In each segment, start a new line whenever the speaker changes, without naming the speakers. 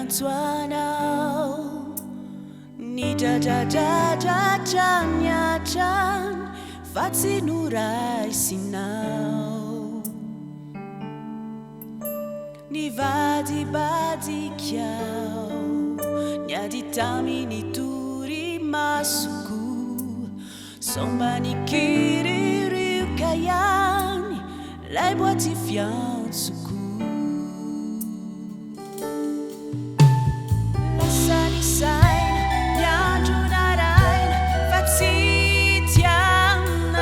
Antoinao Ni jajan Fatsi nurai sinau Ni badi kiau Nyadi tami ni turi masuku Somba ni kiri riu kayani Lai buati fian suku Lasani sain Nyanju narain Fatsi tianau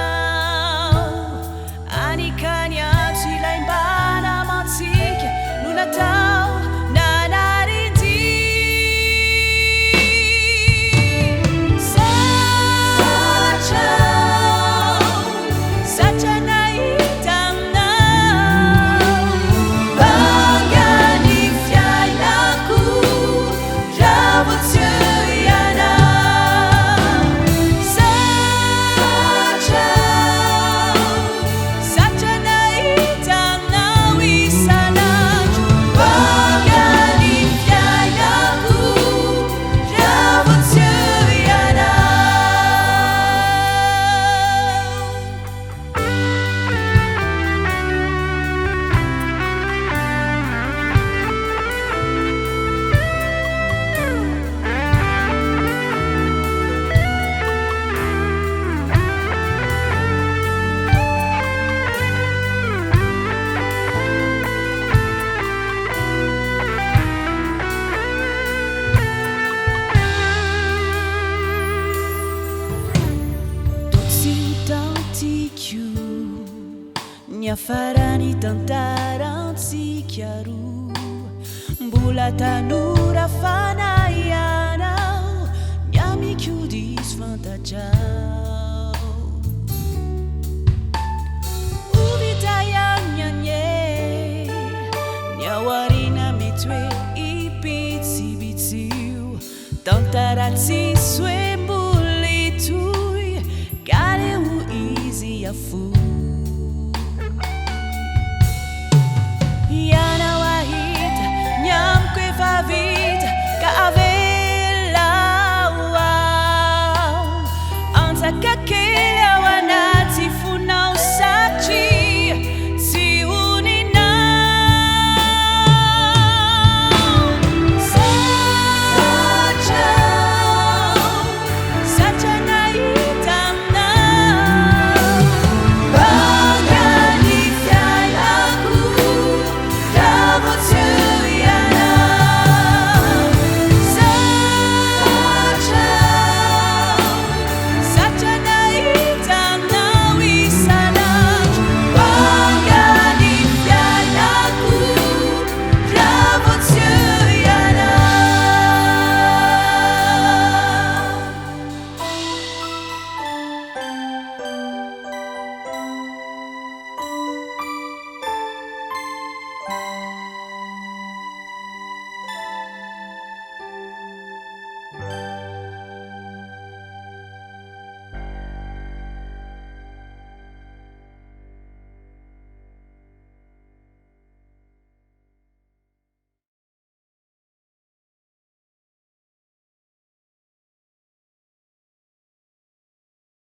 Anika nyansi lain bana mansike Luna tau nanarindi Sacha na itang nau Bangani fiay naku Rawat suyana Sacha na itang nau isana Bangani fiay naku Rawat suyana Nya farani tantaransi chiaru Bula tanura fanaiana Nya mi chiudi svantaggiao Uvitaya nye Nya warina mitwe I pizzi biziu Tantarazzi sue mbuli tui Gale u easy a fu